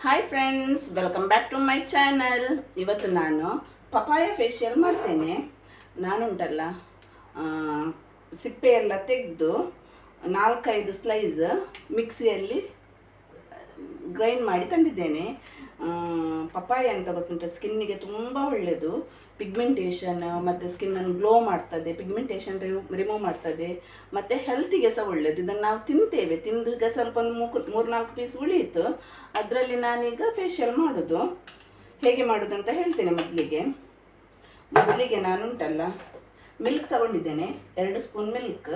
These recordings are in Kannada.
Hi friends, welcome back to my channel. ಇವತ್ತು ನಾನು ಪಪಾಯ ಫೇಶಿಯಲ್ ಮಾಡ್ತೇನೆ. ನಾನುಂಟಲ್ಲ ಸಿಪ್ಪೆ ಎಲ್ಲ ತೆಗೆದು 4-5 ಸ್ಲೈಸ್ ಮಿಕ್ಸಿಯಲ್ಲಿ ಗ್ರೈಂಡ್ ಮಾಡಿ ತಂದಿದ್ದೇನೆ. ಪಪಾಯ ಅಂತ ಗೊತ್ತುಂಟು, ಸ್ಕಿನ್ನಿಗೆ ತುಂಬ ಒಳ್ಳೆಯದು. ಪಿಗ್ಮೆಂಟೇಷನ್ ಮತ್ತು ಸ್ಕಿನ್ನನ್ನು ಗ್ಲೋ ಮಾಡ್ತದೆ, ಪಿಗ್ಮೆಂಟೇಷನ್ ರಿಮೂವ್ ಮಾಡ್ತದೆ, ಮತ್ತು ಹೆಲ್ತಿಗೆ ಸಹ ಒಳ್ಳೆಯದು. ಇದನ್ನು ನಾವು ತಿಂತೇವೆ, ತಿಂದು ಈಗ ಸ್ವಲ್ಪ ಒಂದು 3-4 ಪೀಸ್ ಉಳಿಯಿತು. ಅದರಲ್ಲಿ ನಾನೀಗ ಫೇಶಿಯಲ್ ಮಾಡೋದು. ಹೇಗೆ ಮಾಡೋದು ಅಂತ ಹೇಳ್ತೇನೆ. ಮೊದಲಿಗೆ ನಾನುಂಟಲ್ಲ ಮಿಲ್ಕ್ ತಗೊಂಡಿದ್ದೇನೆ, 2 ಸ್ಪೂನ್ ಮಿಲ್ಕ್.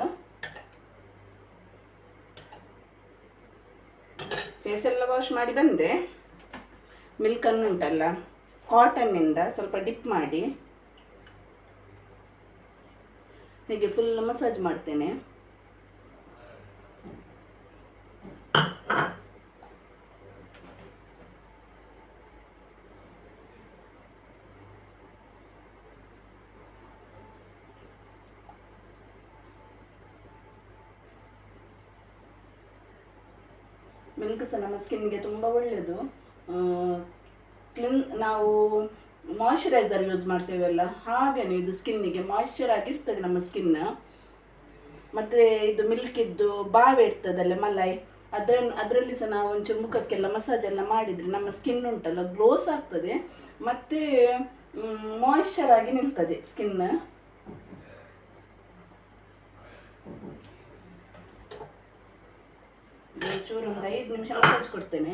ಫೇಸೆಲ್ಲ ವಾಶ್ ಮಾಡಿ ಬಂದೆ. ಮಿಲ್ಕನ್ನು ಉಂಟಲ್ಲ ಕಾಟನ್ನಿಂದ ಸ್ವಲ್ಪ ಡಿಪ್ ಮಾಡಿ ಹೀಗೆ ಫುಲ್ ಮಸಾಜ್ ಮಾಡ್ತೇನೆ. ಮಿಲ್ಕ್ ಸಹ ನಮ್ಮ ಸ್ಕಿನ್ಗೆ ತುಂಬ ಒಳ್ಳೆಯದು. ನಾವು ಮಾಯ್ಶ್ಚರೈಸರ್ ಯೂಸ್ ಮಾಡ್ತೇವಲ್ಲ, ಹಾಗೇನೆ ಇದು ಸ್ಕಿನ್ನಿಗೆ ಮಾಯ್ಶ್ಚರ್ ಆಗಿರ್ತದೆ ನಮ್ಮ ಸ್ಕಿನ್. ಮತ್ತು ಇದು ಮಿಲ್ಕಿದ್ದು ಬಾವೆ ಇರ್ತದಲ್ಲ, ಮಲೈ, ಅದರಲ್ಲಿ ಸಹ ನಾವು ಒಂಚೂರು ಮುಖಕ್ಕೆಲ್ಲ ಮಸಾಜ್ ಎಲ್ಲ ಮಾಡಿದರೆ ನಮ್ಮ ಸ್ಕಿನ್ ಉಂಟಲ್ಲ ಗ್ಲೋಸ್ ಆಗ್ತದೆ, ಮತ್ತು ಮಾಯ್ಶ್ಚರ್ ಆಗಿ ನಿಲ್ತದೆ ಸ್ಕಿನ್. ಚೂರು ಒಂದು 5 ನಿಮಿಷ ಮಸಾಜ್ ಕೊಡ್ತೇನೆ.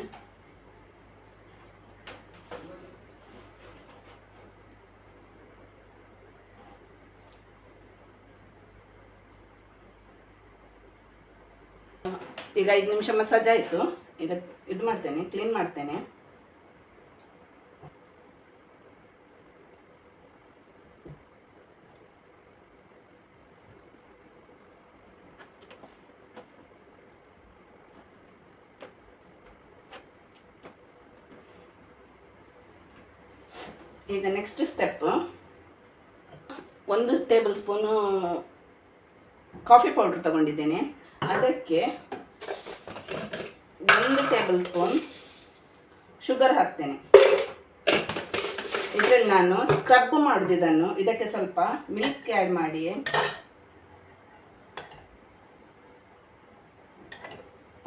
ಈಗ 5 ನಿಮಿಷ ಮಸಾಜ್ ಆಯಿತು. ಈಗ ಇದು ಮಾಡ್ತೇನೆ, ಕ್ಲೀನ್ ಮಾಡ್ತೇನೆ. ಈಗ next step, 1 tablespoon coffee powder ತಗೊಂಡಿದ್ದೇನೆ. ಅದಕ್ಕೆ 1 ಟೇಬಲ್ ಸ್ಪೂನ್ ಶುಗರ್ ಹಾಕ್ತೇನೆ. ಇದರಲ್ಲಿ ನಾನು ಸ್ಕ್ರಬ್ ಮಾಡೋದಿದ್ದನ್ನು ಇದಕ್ಕೆ ಸ್ವಲ್ಪ ಮಿಲ್ಕ್ ಆ್ಯಡ್ ಮಾಡಿ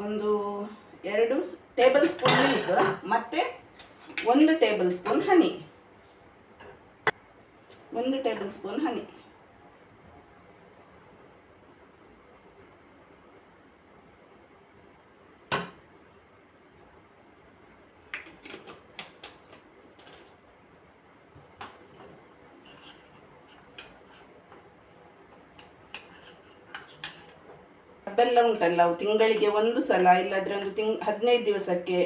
ಒಂದು 2 ಟೇಬಲ್ ಸ್ಪೂನ್ ಮಿಲ್ಕ್ ಮತ್ತು 1 ಟೇಬಲ್ ಸ್ಪೂನ್ ಹನಿ. 1 ಟೇಬಲ್ ಸ್ಪೂನ್ ಹನಿ. ಬೆಲ್ಲ ಉಂಟಲ್ಲ, ಅವು ತಿಂಗಳಿಗೆ 1 ಸಲ, ಇಲ್ಲಾಂದರೆ 15 ದಿವಸಕ್ಕೆ,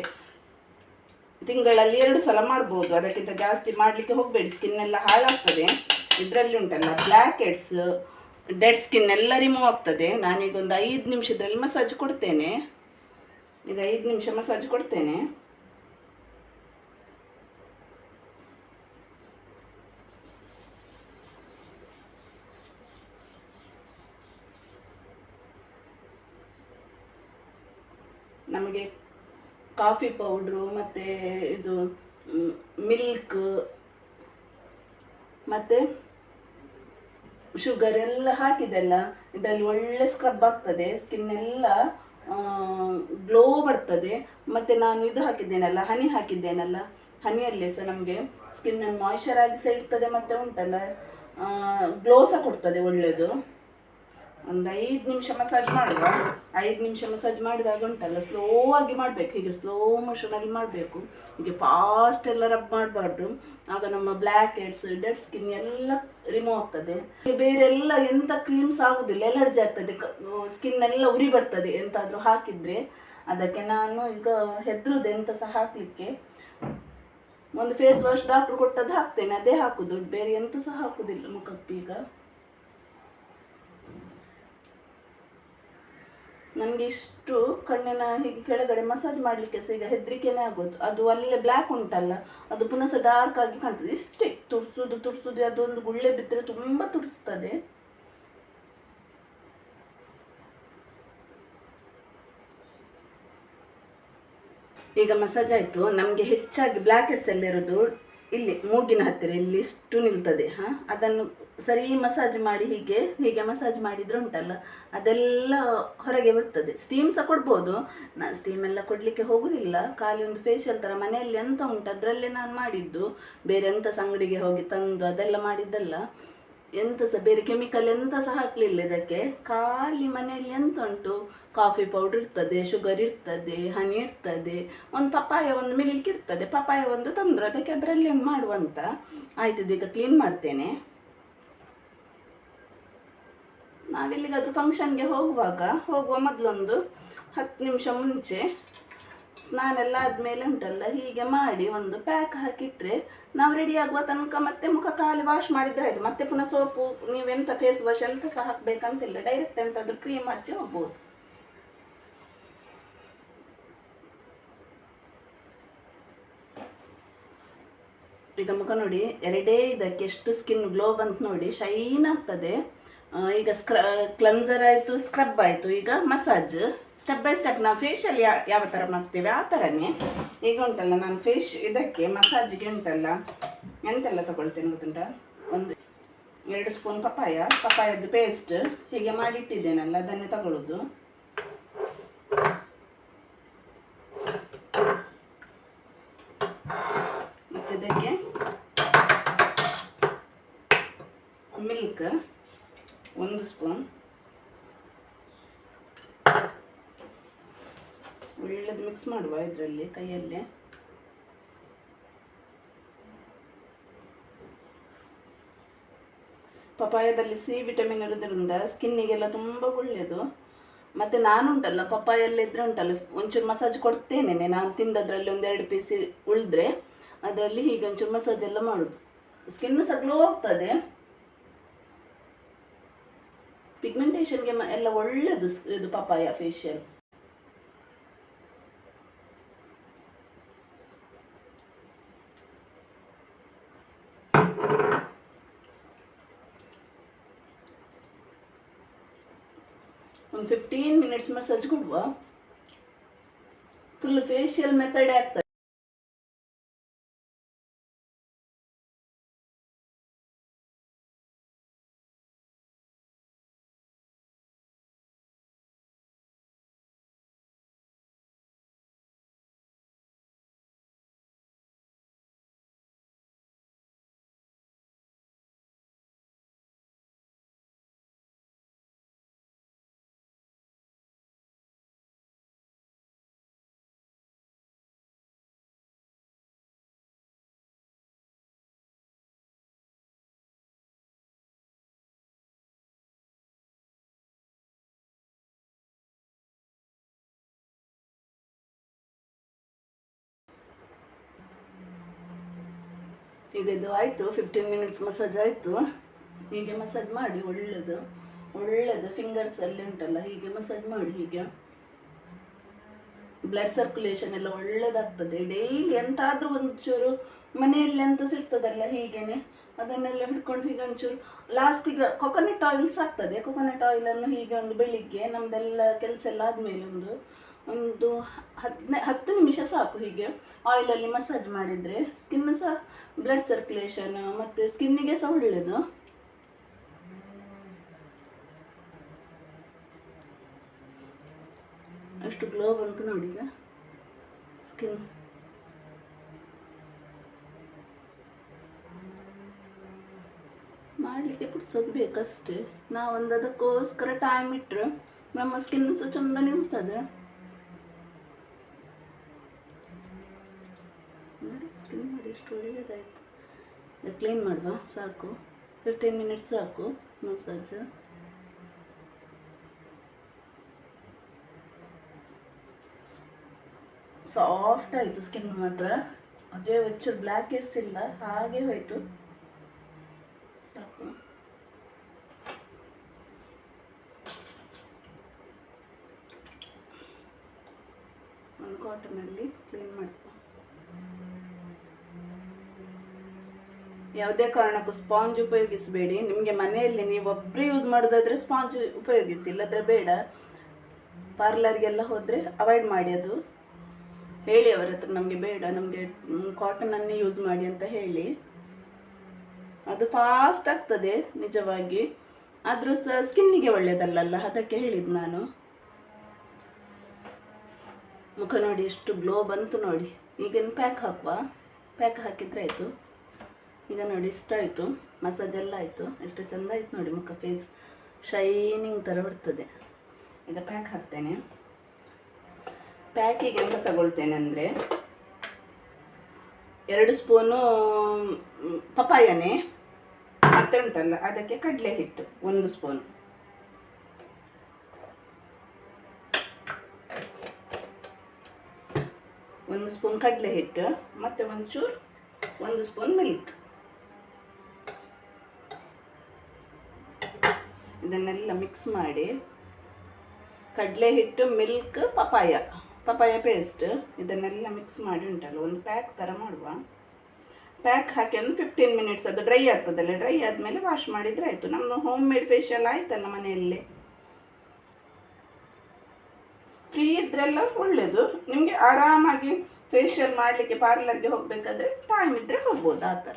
ತಿಂಗಳಲ್ಲಿ 2 ಸಲ ಮಾಡ್ಬೋದು. ಅದಕ್ಕಿಂತ ಜಾಸ್ತಿ ಮಾಡಲಿಕ್ಕೆ ಹೋಗಬೇಡಿ, ಸ್ಕಿನ್ ಎಲ್ಲ ಹಾಳಾಗ್ತದೆ. ಇದರಲ್ಲಿ ಉಂಟಲ್ಲ ಬ್ಲ್ಯಾಕ್ ಹೆಡ್ಸ್, ಡೆಡ್ ಸ್ಕಿನ್ ಎಲ್ಲ ರಿಮೂವ್ ಆಗ್ತದೆ. ನಾನೀಗ ಒಂದು 5 ನಿಮಿಷದಲ್ಲಿ ಮಸಾಜ್ ಕೊಡ್ತೇನೆ. ಈಗ 5 ನಿಮಿಷ ಮಸಾಜ್ ಕೊಡ್ತೇನೆ. ನಮಗೆ ಕಾಫಿ ಪೌಡ್ರು ಮತ್ತು ಇದು ಮಿಲ್ಕ್ ಮತ್ತು ಶುಗರ್ ಎಲ್ಲ ಹಾಕಿದೆಲ್ಲ ಇದರಲ್ಲಿ ಒಳ್ಳೆ ಸ್ಕ್ರಬ್ ಆಗ್ತದೆ, ಸ್ಕಿನ್ ಎಲ್ಲ ಗ್ಲೋ ಬರ್ತದೆ. ಮತ್ತು ನಾನು ಇದು ಹಾಕಿದ್ದೇನಲ್ಲ, ಹನಿ ಹಾಕಿದ್ದೇನಲ್ಲ, ಹನಿಯಲ್ಲಿ ಸಹ ನಮಗೆ ಸ್ಕಿನ್ನನ್ನು ಮಾಯ್ಶ್ಚರ್ ಆಗಿ ಸಹ ಇರ್ತದೆ, ಮತ್ತು ಉಂಟಲ್ಲ ಗ್ಲೋ ಸಹ ಕೊಡ್ತದೆ, ಒಳ್ಳೆಯದು. ಒಂದು 5 ನಿಮಿಷ ಮಸಾಜ್ ಮಾಡುವ. 5 ನಿಮಿಷ ಮಸಾಜ್ ಮಾಡಿದಾಗ ಉಂಟಲ್ಲ ಸ್ಲೋ ಆಗಿ ಮಾಡಬೇಕು, ಹೀಗೆ ಸ್ಲೋ ಮೋಷನಲ್ಲಿ ಮಾಡಬೇಕು. ಹೀಗೆ ಫಾಸ್ಟ್ ಎಲ್ಲ ರಬ್ ಮಾಡಬಾರ್ದು, ಆಗ ನಮ್ಮ ಬ್ಲ್ಯಾಕ್ ಹೆಡ್ಸ್, ಡೆಡ್ ಸ್ಕಿನ್ ಎಲ್ಲ ರಿಮೂವ್ ಆಗ್ತದೆ. ಬೇರೆಲ್ಲ ಎಂಥ ಕ್ರೀಮ್ಸ್ ಆಗೋದಿಲ್ಲ, ಎಲರ್ಜಿ ಆಗ್ತದೆ, ಸ್ಕಿನ್ ಎಲ್ಲ ಉರಿ ಬರ್ತದೆ ಎಂತಾದರೂ ಹಾಕಿದರೆ. ಅದಕ್ಕೆ ನಾನು ಈಗ ಹೆದರುದು ಎಂತ ಸಹ ಹಾಕಲಿಕ್ಕೆ. ಒಂದು ಫೇಸ್ ವಾಶ್ ಡಾಕ್ಟ್ರು ಕೊಟ್ಟದ್ದು ಹಾಕ್ತೇನೆ, ಅದೇ ಹಾಕೋದು, ಬೇರೆ ಎಂತ ಸಹ ಹಾಕೋದಿಲ್ಲ ಮುಖಕ್ಕೆ. ಈಗ ನನಗೆ ಇಷ್ಟು ಕಣ್ಣಿನ ಹೀಗೆ ಕೆಳಗಡೆ ಮಸಾಜ್ ಮಾಡಲಿಕ್ಕೆ ಸಹ ಈಗ ಹೆದರಿಕೆನೇ ಆಗೋದು. ಅದು ಅಲ್ಲೇ ಬ್ಲ್ಯಾಕ್ ಉಂಟಲ್ಲ, ಅದು ಪುನಃ ಸಹ ಡಾರ್ಕ್ ಆಗಿ ಕಾಣ್ತದೆ. ಇಷ್ಟೇ ತುರ್ಸುದು ಅದೊಂದು ಗುಳ್ಳೆ ಬಿದ್ದರೆ ತುಂಬ ತುರಿಸ್ತದೆ. ಈಗ ಮಸಾಜ್ ಆಯಿತು. ನಮಗೆ ಹೆಚ್ಚಾಗಿ ಬ್ಲ್ಯಾಕ್ ಹೆಡ್ಸ್ ಎಲ್ಲ ಇರೋದು ಇಲ್ಲಿ ಮೂಗಿನ ಹತ್ತಿರ ಇಲ್ಲಿ ಇಷ್ಟು ನಿಲ್ತದೆ. ಅದನ್ನು ಸರಿ ಮಸಾಜ್ ಮಾಡಿ ಹೀಗೆ ಹೀಗೆ ಮಸಾಜ್ ಮಾಡಿದ್ರೆ ಉಂಟಲ್ಲ ಅದೆಲ್ಲ ಹೊರಗೆ ಬರ್ತದೆ. ಸ್ಟೀಮ್ ಸಹ ಕೊಡ್ಬೋದು. ನಾನು ಸ್ಟೀಮ್ ಎಲ್ಲ ಕೊಡಲಿಕ್ಕೆ ಹೋಗೋದಿಲ್ಲ, ಖಾಲಿ ಒಂದು ಫೇಶಿಯಲ್ ಥರ ಮನೆಯಲ್ಲಿ ಎಂತ ಉಂಟು ಅದರಲ್ಲೇ ನಾನು ಮಾಡಿದ್ದು. ಬೇರೆ ಎಂತ ಅಂಗಡಿಗೆ ಹೋಗಿ ತಂದು ಅದೆಲ್ಲ ಮಾಡಿದ್ದಲ್ಲ. ಎಂತ ಸಹ ಬೇರೆ ಕೆಮಿಕಲ್ ಎಂತ ಸಹ ಹಾಕಲಿಲ್ಲ ಇದಕ್ಕೆ. ಖಾಲಿ ಮನೆಯಲ್ಲಿ ಎಂತ ಉಂಟು, ಕಾಫಿ ಪೌಡ್ರ್ ಇರ್ತದೆ, ಶುಗರ್ ಇರ್ತದೆ, ಹನಿ ಇರ್ತದೆ, ಒಂದು ಪಪ್ಪಾಯ ಒಂದು ಮಿಲ್ಕ್ ಇರ್ತದೆ. ಪಪ್ಪಾಯ ಒಂದು ತಂದರು ಅದಕ್ಕೆ ಅದರಲ್ಲಿ ಒಂದು ಮಾಡುವಂತ. ಆಯ್ತು, ಈಗ ಕ್ಲೀನ್ ಮಾಡ್ತೇನೆ. ನಾವೆಲ್ಲಿಗಾದ್ರೂ ಫಂಕ್ಷನ್ಗೆ ಹೋಗುವ ಮೊದಲೊಂದು 10 ನಿಮಿಷ ಮುಂಚೆ ಸ್ನಾನ ಎಲ್ಲ ಆದಮೇಲೆ ಉಂಟಲ್ಲ ಹೀಗೆ ಮಾಡಿ ಒಂದು ಪ್ಯಾಕ್ ಹಾಕಿಟ್ರೆ ನಾವು ರೆಡಿ ಆಗುವ ತನಕ ಮತ್ತೆ ಮುಖ ಖಾಲಿ ವಾಶ್ ಮಾಡಿದರೆ ಆಯಿತು. ಮತ್ತೆ ಪುನಃ ಸೋಪು ನೀವೆಂತ ಫೇಸ್ ವಾಶ್ ಎಂತ ಸಹ ಹಾಕಬೇಕಂತಿಲ್ಲ, ಡೈರೆಕ್ಟ್ ಎಂತಾದರೂ ಕ್ರೀಮ್ ಹಚ್ಚಿ ಹೋಗ್ಬೋದು. ಈಗ ಮುಖ ನೋಡಿ, ಎರಡೇ ಇದಕ್ಕೆ ಎಷ್ಟು ಸ್ಕಿನ್ ಗ್ಲೋ ಬಂತು ನೋಡಿ, ಶೈನ್ ಆಗ್ತದೆ. ಈಗ ಕ್ಲನ್ಸರ್ ಆಯಿತು, ಸ್ಕ್ರಬ್ ಆಯಿತು, ಈಗ ಮಸಾಜ್. ಸ್ಟೆಪ್ ಬೈ ಸ್ಟೆಪ್ ನಾವು ಫೇಶಿಯಲ್ ಯಾವ ಥರ ಮಾಡ್ತೇವೆ ಆ ಥರನೇ. ಈಗ ಉಂಟಲ್ಲ ನಾನು ಇದಕ್ಕೆ ಮಸಾಜಿಗೆ ಉಂಟಲ್ಲ ಎಂತೆಲ್ಲ ತಗೊಳ್ತೇನೆ ಗೊತ್ತುಂಟ. 2 ಸ್ಪೂನ್ ಪಪ್ಪಾಯದ್ದು ಪೇಸ್ಟ್ ಹೀಗೆ ಮಾಡಿಟ್ಟಿದ್ದೇನಲ್ಲ ಅದನ್ನೇ ತಗೊಳ್ಳೋದು. ಮತ್ತು ಇದಕ್ಕೆ ಮಿಲ್ಕ್ 1 ಸ್ಪೂನ್, ಒಳ್ಳೆದು ಮಿಕ್ಸ್ ಮಾಡುವ ಇದರಲ್ಲಿ ಕೈಯಲ್ಲೇ. ಪಪಾಯದಲ್ಲಿ ಸಿ ವಿಟಮಿನ್ ಇರೋದ್ರಿಂದ ಸ್ಕಿನ್ನಿಗೆಲ್ಲ ತುಂಬ ಒಳ್ಳೆಯದು. ಮತ್ತು ನಾನುಂಟಲ್ಲ ಪಪಾಯಲ್ಲಿ ಇದ್ರೆ ಉಂಟಲ್ಲ ಒಂಚೂರು ಮಸಾಜ್ ಕೊಡ್ತೇನೆ. ನಾನು ತಿಂದದ್ರಲ್ಲಿ 1-2 ಪೀಸ್ ಉಳಿದ್ರೆ ಅದರಲ್ಲಿ ಹೀಗೆ ಒಂಚೂರು ಮಸಾಜ್ ಎಲ್ಲ ಮಾಡೋದು. ಸ್ಕಿನ್ ಸಹ ಗ್ಲೋ ಆಗ್ತದೆ. ಪಿಗ್ಮೆಂಟೇಷನ್ಗೆ ಎಲ್ಲ ಒಳ್ಳೆಯದು ಇದು ಪಪಾಯ ಫೇಶಿಯಲ್. ಒಂದು 15 ಮಿನಿಟ್ಸ್ ಮಸಾಜ್ ಕೊಡುವ. ಫುಲ್ ಫೇಶಿಯಲ್ ಮೆಥಡ್ ಆಗ್ತದೆ. ಈಗ ಇದು ಆಯಿತು, 15 ಮಿನಿಟ್ಸ್ ಮಸಾಜ್ ಆಯಿತು. ಹೀಗೆ ಮಸಾಜ್ ಮಾಡಿ ಒಳ್ಳೆಯದು ಫಿಂಗರ್ಸಲ್ಲಿ ಉಂಟಲ್ಲ ಹೀಗೆ ಮಸಾಜ್ ಮಾಡಿ. ಹೀಗೆ ಬ್ಲಡ್ ಸರ್ಕ್ಯುಲೇಷನ್ ಎಲ್ಲ ಒಳ್ಳೆಯದಾಗ್ತದೆ. ಡೈಲಿ ಎಂತಾದರೂ ಒಂಚೂರು ಮನೆಯಲ್ಲಿ ಎಂತ ಸಿಗ್ತದಲ್ಲ ಹೀಗೇನೆ ಅದನ್ನೆಲ್ಲ ಹಿಡ್ಕೊಂಡು ಹೀಗೆ ಒಂಚೂರು ಲಾಸ್ಟಿಗೆ ಕೊಕೊನಟ್ ಆಯಿಲ್ಸ್ ಆಗ್ತದೆ. ಕೊಕೊನಟ್ ಆಯಿಲನ್ನು ಹೀಗೆ ಒಂದು ಬೆಳಿಗ್ಗೆ ನಮ್ಮದೆಲ್ಲ ಕೆಲಸ ಎಲ್ಲ ಆದಮೇಲೆ ಒಂದು 10 ನಿಮಿಷ ಸಾಕು. ಹೀಗೆ ಆಯಿಲಲ್ಲಿ ಮಸಾಜ್ ಮಾಡಿದರೆ ಸ್ಕಿನ್ ಸಹ ಬ್ಲಡ್ ಸರ್ಕ್ಯುಲೇಷನ್ ಮತ್ತು ಸ್ಕಿನ್ನಿಗೆ ಸಹ ಒಳ್ಳೆಯದು. ಅಷ್ಟು ಗ್ಲೋ ಬಂತು ನೋಡಿ ಈಗ ಸ್ಕಿನ್. ಮಾಡಲಿಕ್ಕೆ ಪುಡ್ಸೋದು ಬೇಕಷ್ಟೇ. ನಾವೊಂದು ಅದಕ್ಕೋಸ್ಕರ ಟೈಮ್ ಇಟ್ಟರೆ ನಮ್ಮ ಸ್ಕಿನ್ ಸಹ ಚಂದ ನಿಲ್ತದೆ. ನೋಡಿ ಸ್ಕಿನ್ ಮಾಡಿ ಎಷ್ಟು ಒಳ್ಳೆಯದಾಯಿತು. ಈಗ ಕ್ಲೀನ್ ಮಾಡುವ, ಸಾಕು 15 ಮಿನಿಟ್ಸ್ ಸಾಕು ಮಸಾಜ್. ಸಾಫ್ಟ್ ಆಯಿತು ಸ್ಕಿನ್ ಮಾತ್ರ. ಅದೇ ಒಂಚೂರು ಬ್ಲ್ಯಾಕ್ ಹೆಡ್ಸ್ ಇಲ್ಲ, ಹಾಗೆ ಹೋಯಿತು. ಸಾಕು. ಒಂದು ಕಾಟನಲ್ಲಿ ಕ್ಲೀನ್ ಮಾಡ್ತಾ. ಯಾವುದೇ ಕಾರಣಕ್ಕೂ ಸ್ಪಾಂಜ್ ಉಪಯೋಗಿಸಬೇಡಿ. ನಿಮಗೆ ಮನೆಯಲ್ಲಿ ನೀವು ಒಬ್ಬರೇ ಯೂಸ್ ಮಾಡೋದಾದರೆ ಸ್ಪಾಂಜ್ ಉಪಯೋಗಿಸಿ, ಇಲ್ಲದ್ರೆ ಬೇಡ. ಪಾರ್ಲರ್ಗೆಲ್ಲ ಹೋದರೆ ಅವಾಯ್ಡ್ ಮಾಡಿ ಅದು. ಹೇಳಿ ಅವರ ಹತ್ರ ನಮಗೆ ಬೇಡ, ನಮಗೆ ಕಾಟನನ್ನೇ ಯೂಸ್ ಮಾಡಿ ಅಂತ ಹೇಳಿ. ಅದು ಫಾಸ್ಟ್ ಆಗ್ತದೆ ನಿಜವಾಗಿ, ಆದರೂ ಸಹ ಸ್ಕಿನ್ನಿಗೆ ಒಳ್ಳೆಯದಲ್ಲ, ಅದಕ್ಕೆ ಹೇಳಿದ್ದು ನಾನು. ಮುಖ ನೋಡಿ ಎಷ್ಟು ಗ್ಲೋ ಬಂತು ನೋಡಿ. ಈಗಿನ ಪ್ಯಾಕ್ ಹಾಕುವ, ಪ್ಯಾಕ್ ಹಾಕಿದರೆ ಆಯಿತು. ಈಗ ನೋಡಿ ಇಷ್ಟ ಆಯಿತು, ಮಸಾಜ್ ಎಲ್ಲ ಆಯಿತು, ಎಷ್ಟು ಚೆಂದ ಆಯ್ತು ನೋಡಿ ಮುಖ, ಫೇಸ್ ಶೈನಿಂಗ್ ಥರ ಬರ್ತದೆ. ಈಗ ಪ್ಯಾಕ್ ಹಾಕ್ತೇನೆ. ಪ್ಯಾಕಿಗೆ ಎಂತ ತಗೊಳ್ತೇನೆ ಅಂದರೆ 2 ಸ್ಪೂನು ಪಪಾಯನೇ, ಮತ್ತೆ ಉಂಟಲ್ಲ ಅದಕ್ಕೆ ಕಡಲೆ ಹಿಟ್ಟು 1 ಸ್ಪೂನ್, ಒಂದು ಸ್ಪೂನ್ ಕಡಲೆ ಹಿಟ್ಟು, ಮತ್ತು ಒಂಚೂರು 1 ಸ್ಪೂನ್ ಮಿಲ್ಕ್. ಇದನ್ನೆಲ್ಲ ಮಿಕ್ಸ್ ಮಾಡಿ, ಕಡಲೆ ಹಿಟ್ಟು, ಮಿಲ್ಕ್, ಪಪಾಯ ಪೇಸ್ಟ್ ಇದನ್ನೆಲ್ಲ ಮಿಕ್ಸ್ ಮಾಡಿ ಉಂಟಲ್ಲ ಒಂದು ಪ್ಯಾಕ್ ಥರ ಮಾಡುವ. ಪ್ಯಾಕ್ ಹಾಕಿ ಒಂದು 15 ಮಿನಿಟ್ಸ್ ಅದು ಡ್ರೈ ಆಗ್ತದಲ್ಲ, ಡ್ರೈ ಆದಮೇಲೆ ವಾಶ್ ಮಾಡಿದರೆ ಆಯಿತು. ನಮ್ಮ ಹೋಮ್ ಮೇಡ್ ಫೇಶಿಯಲ್ ಆಯ್ತಲ್ಲ ಮನೆಯಲ್ಲಿ. ಫ್ರೀ ಇದ್ರೆಲ್ಲ ಒಳ್ಳೆಯದು, ನಿಮಗೆ ಆರಾಮಾಗಿ ಫೇಶಿಯಲ್ ಮಾಡಲಿಕ್ಕೆ ಪಾರ್ಲರ್ಗೆ ಹೋಗಬೇಕಾದ್ರೆ ಟೈಮ್ ಇದ್ದರೆ ಹೋಗ್ಬೋದು ಆ ಥರ.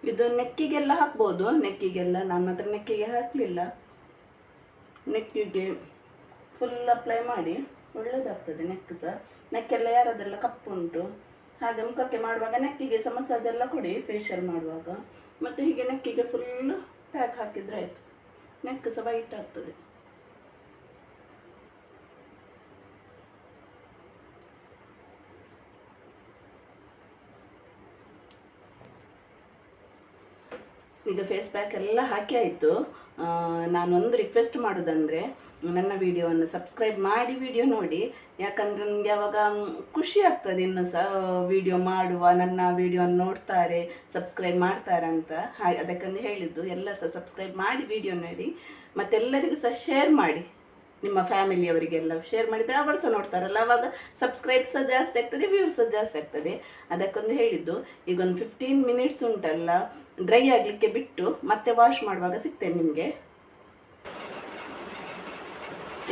ಇದು ನೆಕ್ಕಿಗೆಲ್ಲ ಹಾಕ್ಬೋದು, ನೆಕ್ಕಿಗೆಲ್ಲ ನಾನು ಮಾತ್ರ ನೆಕ್ಕಿಗೆ ಹಾಕಲಿಲ್ಲ. ನೆಕ್ಕಿಗೆ ಫುಲ್ ಅಪ್ಲೈ ಮಾಡಿ ಒಳ್ಳೆಯದಾಗ್ತದೆ. ನೆಕ್ ಸಹ, ನೆಕ್ಕೆಲ್ಲ ಯಾರದೆಲ್ಲ ಕಪ್ಪುಂಟು ಹಾಗೆ ಮುಖಕ್ಕೆ ಮಾಡುವಾಗ ನೆಕ್ಕಿಗೆ ಸಹ ಮಸಾಜ್ ಎಲ್ಲ ಕೊಡಿ ಫೇಶಿಯಲ್ ಮಾಡುವಾಗ. ಮತ್ತು ಹೀಗೆ ನೆಕ್ಕಿಗೆ ಫುಲ್ಲು ಪ್ಯಾಕ್ ಹಾಕಿದರೆ ಆಯಿತು, ನೆಕ್ ಸಹ ವೈಟ್ ಆಗ್ತದೆ. ಈಗ ಫೇಸ್ ಪ್ಯಾಕ್ ಎಲ್ಲ ಹಾಕಿ ಆಯಿತು. ನಾನೊಂದು ರಿಕ್ವೆಸ್ಟ್ ಮಾಡೋದಂದರೆ, ನನ್ನ ವಿಡಿಯೋವನ್ನು ಸಬ್ಸ್ಕ್ರೈಬ್ ಮಾಡಿ ವಿಡಿಯೋ ನೋಡಿ. ಯಾಕಂದರೆ ನನಗೆ ಆವಾಗ ಖುಷಿ ಆಗ್ತದೆ, ಇನ್ನೂ ಸಹ ವಿಡಿಯೋ ಮಾಡುವ, ನನ್ನ ವಿಡಿಯೋನ ನೋಡ್ತಾರೆ, ಸಬ್ಸ್ಕ್ರೈಬ್ ಮಾಡ್ತಾರೆ ಅಂತ. ಹಾಗೆ ಅದಕ್ಕೊಂದು ಹೇಳಿದ್ದು, ಎಲ್ಲರೂ ಸಹ ಸಬ್ಸ್ಕ್ರೈಬ್ ಮಾಡಿ ವಿಡಿಯೋ ನೋಡಿ, ಮತ್ತೆಲ್ಲರಿಗೂ ಸಹ ಶೇರ್ ಮಾಡಿ. ನಿಮ್ಮ ಫ್ಯಾಮಿಲಿಯವರಿಗೆಲ್ಲ ಶೇರ್ ಮಾಡಿದರೆ ಅವರು ಸಹ ನೋಡ್ತಾರಲ್ಲ, ಆವಾಗ ಸಬ್ಸ್ಕ್ರೈಬ್ ಸಹ ಜಾಸ್ತಿ ಆಗ್ತದೆ, ವ್ಯೂಸ್ ಸಹ ಜಾಸ್ತಿ ಆಗ್ತದೆ. ಅದಕ್ಕೊಂದು ಹೇಳಿದ್ದು. ಈಗ ಒಂದು 15 ಮಿನಿಟ್ಸ್ ಉಂಟಲ್ಲ, ಡ್ರೈ ಆಗಲಿಕ್ಕೆ ಬಿಟ್ಟು ಮತ್ತೆ ವಾಶ್ ಮಾಡುವಾಗ ಸಿಗ್ತೇನೆ ನಿಮಗೆ.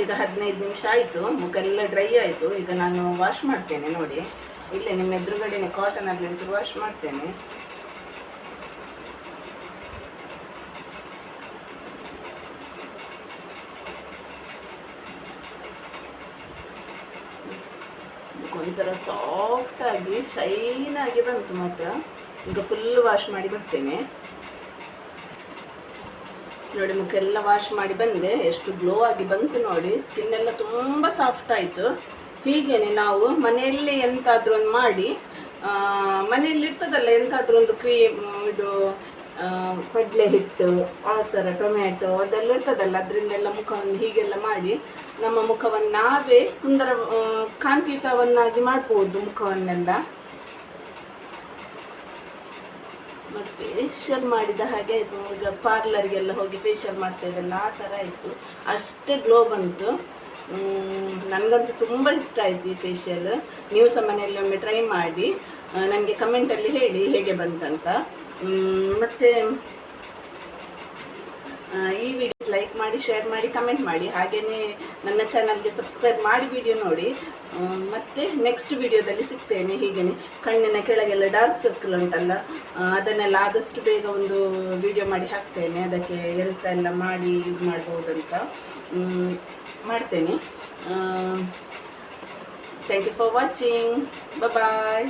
ಈಗ 15 ನಿಮಿಷ ಆಯಿತು, ಮುಖ ಎಲ್ಲ ಡ್ರೈ ಆಯಿತು. ಈಗ ನಾನು ವಾಶ್ ಮಾಡ್ತೇನೆ ನೋಡಿ, ಇಲ್ಲೇ ನಿಮ್ಮ ಎದುರುಗಡೆನೆ ಕಾಟನಲ್ಲಿ ಒಂಚೂರು ವಾಶ್ ಮಾಡ್ತೇನೆ. ಒಂಥರ ಸಾಫ್ಟಾಗಿ ಶೈನಾಗಿ ಬಂತು ಮಾತ್ರ. ಈಗ ಫುಲ್ ವಾಶ್ ಮಾಡಿ ಬರ್ತೇನೆ ನೋಡಿ. ಮುಖ ಎಲ್ಲ ವಾಶ್ ಮಾಡಿ ಬಂದೆ, ಎಷ್ಟು ಗ್ಲೋ ಆಗಿ ಬಂತು ನೋಡಿ. ಸ್ಕಿನ್ ಎಲ್ಲ ತುಂಬ ಸಾಫ್ಟ್ ಆಯಿತು. ಹೀಗೇನೆ ನಾವು ಮನೆಯಲ್ಲೇ ಎಂತಾದರೂ ಒಂದು ಮಾಡಿ, ಮನೆಯಲ್ಲಿ ಇರ್ತದಲ್ಲ ಎಂತಾದರೂ ಒಂದು ಕ್ರೀಮ್, ಇದು ಕಡಲೆ ಹಿಟ್ಟು ಆ ಥರ, ಟೊಮ್ಯಾಟೊ ಅದೆಲ್ಲ ಇರ್ತದಲ್ಲ, ಅದರಿಂದೆಲ್ಲ ಮುಖವನ್ನು ಹೀಗೆಲ್ಲ ಮಾಡಿ ನಮ್ಮ ಮುಖವನ್ನು ನಾವೇ ಸುಂದರ ಕಾಂತಿಯುತವನ್ನಾಗಿ ಮಾಡ್ಬೋದು ಮುಖವನ್ನೆಲ್ಲ. ಮತ್ತು ಫೇಶಿಯಲ್ ಮಾಡಿದ ಹಾಗೆ ಆಯಿತು. ಈಗ ಪಾರ್ಲರ್ಗೆಲ್ಲ ಹೋಗಿ ಫೇಶಿಯಲ್ ಮಾಡ್ತೇವಲ್ಲ ಆ ಥರ ಆಯಿತು, ಅಷ್ಟೇ ಗ್ಲೋ ಬಂತು. ನನಗಂತೂ ತುಂಬ ಇಷ್ಟ ಆಯಿತು ಈ ಫೇಶಿಯಲ್. ನೀವು ಸಹ ಮನೆಯಲ್ಲಿ ಒಮ್ಮೆ ಟ್ರೈ ಮಾಡಿ, ನನಗೆ ಕಮೆಂಟಲ್ಲಿ ಹೇಳಿ ಹೇಗೆ ಬಂತಂತ. ಮತ್ತು ಈ ವಿಡಿಯೋ ಲೈಕ್ ಮಾಡಿ, ಶೇರ್ ಮಾಡಿ, ಕಮೆಂಟ್ ಮಾಡಿ. ಹಾಗೆಯೇ ನನ್ನ ಚಾನಲ್ಗೆ ಸಬ್ಸ್ಕ್ರೈಬ್ ಮಾಡಿ ವಿಡಿಯೋ ನೋಡಿ. ಮತ್ತು ನೆಕ್ಸ್ಟ್ ವಿಡಿಯೋದಲ್ಲಿ ಸಿಗ್ತೇನೆ. ಹೀಗೇ ಕಣ್ಣಿನ ಕೆಳಗೆಲ್ಲ ಡಾರ್ಕ್ ಸರ್ಕಲ್ ಉಂಟಲ್ಲ, ಅದನ್ನೆಲ್ಲ ಆದಷ್ಟು ಬೇಗ ಒಂದು ವಿಡಿಯೋ ಮಾಡಿ ಹಾಕ್ತೇನೆ. ಅದಕ್ಕೆ ಎಂತ ಎಲ್ಲ ಮಾಡಿ ಇದು ಮಾಡ್ಬೋದಂತ ಮಾಡ್ತೇನೆ. Thank you for watching. Bye.